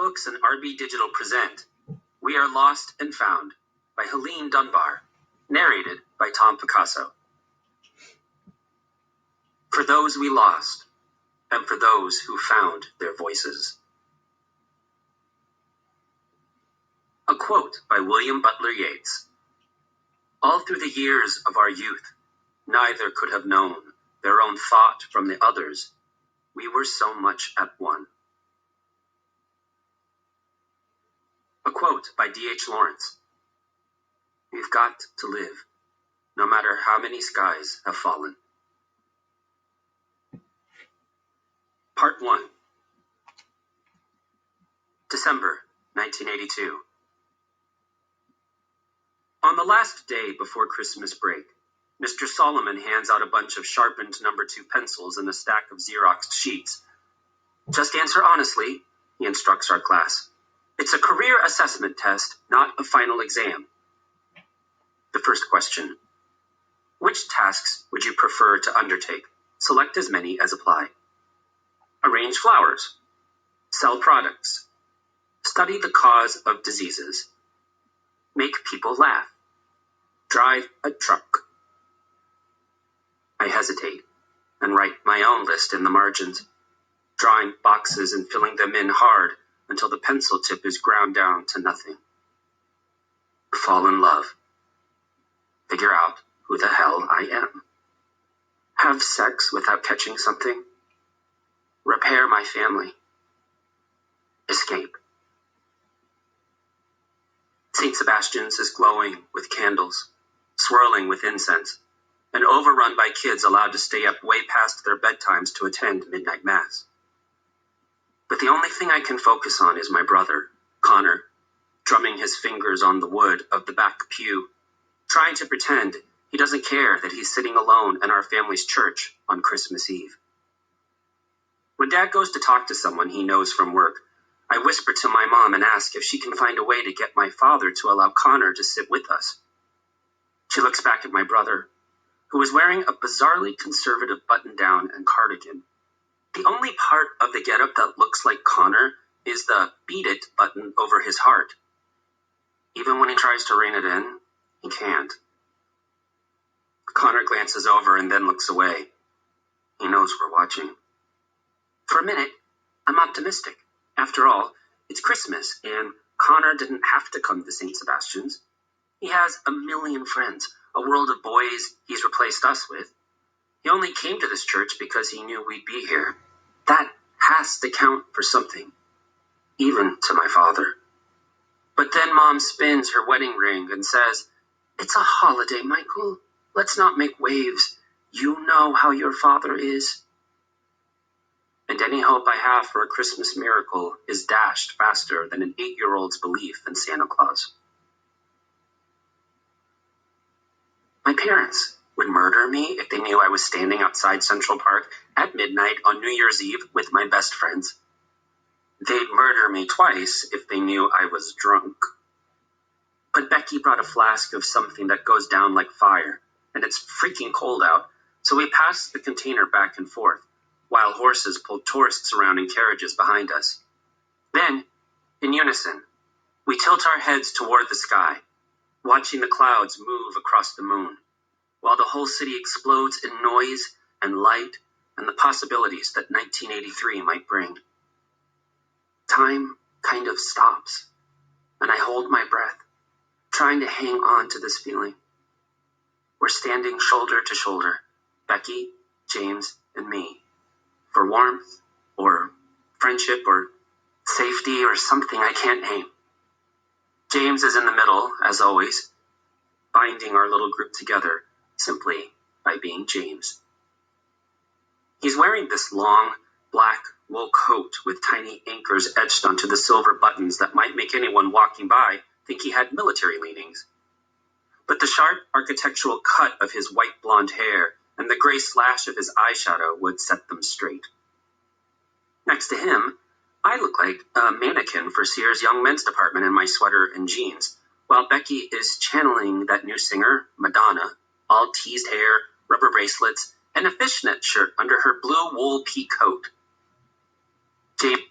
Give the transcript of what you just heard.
Books and RB Digital present We Are Lost and Found by Helene Dunbar, narrated by Tom Picasso. For those we lost, and for those who found their voices. A quote by William Butler Yeats. All through the years of our youth, neither could have known their own thought from the others. We were so much at one. A quote by D.H. Lawrence. We've got to live, no matter how many skies have fallen. Part 1. December 1982. On the last day before Christmas break, Mr. Solomon hands out a bunch of sharpened number 2 pencils and a stack of Xeroxed sheets. Just answer honestly, he instructs our class. It's a career assessment test, not a final exam. The first question. Which tasks would you prefer to undertake? Select as many as apply. Arrange flowers. Sell products. Study the cause of diseases. Make people laugh. Drive a truck. I hesitate and write my own list in the margins, drawing boxes and filling them in hard until the pencil tip is ground down to nothing. Fall in love. Figure out who the hell I am. Have sex without catching something. Repair my family. Escape. St. Sebastian's is glowing with candles, swirling with incense, and overrun by kids allowed to stay up way past their bedtimes to attend midnight mass. But the only thing I can focus on is my brother, Connor, drumming his fingers on the wood of the back pew, trying to pretend he doesn't care that he's sitting alone in our family's church on Christmas Eve. When Dad goes to talk to someone he knows from work, I whisper to my mom and ask if she can find a way to get my father to allow Connor to sit with us. She looks back at my brother, who is wearing a bizarrely conservative button-down and cardigan. The only part of the getup that looks like Connor is the "beat it" button over his heart. Even when he tries to rein it in, he can't. Connor glances over and then looks away. He knows we're watching. For a minute, I'm optimistic. After all, it's Christmas, and Connor didn't have to come to St. Sebastian's. He has a million friends, a world of boys he's replaced us with. He only came to this church because he knew we'd be here. That has to count for something, even to my father. But then Mom spins her wedding ring and says, "It's a holiday, Michael. Let's not make waves. You know how your father is." And any hope I have for a Christmas miracle is dashed faster than an 8-year-old's belief in Santa Claus. My parents would murder me if they knew I was standing outside Central Park at midnight on New Year's Eve with my best friends. They'd murder me twice if they knew I was drunk. But Becky brought a flask of something that goes down like fire, and it's freaking cold out, so we passed the container back and forth, while horses pulled tourists around in carriages behind us. Then, in unison, we tilt our heads toward the sky, watching the clouds move across the moon, while the whole city explodes in noise and light and the possibilities that 1983 might bring. Time kind of stops, and I hold my breath, trying to hang on to this feeling. We're standing shoulder to shoulder, Becky, James, and me, for warmth, or friendship, or safety, or something I can't name. James is in the middle, as always, binding our little group together simply by being James. He's wearing this long, black wool coat with tiny anchors etched onto the silver buttons that might make anyone walking by think he had military leanings. But the sharp architectural cut of his white blonde hair and the gray slash of his eyeshadow would set them straight. Next to him, I look like a mannequin for Sears Young Men's Department in my sweater and jeans, while Becky is channeling that new singer, Madonna, all teased hair, rubber bracelets, and a fishnet shirt under her blue wool pea coat. James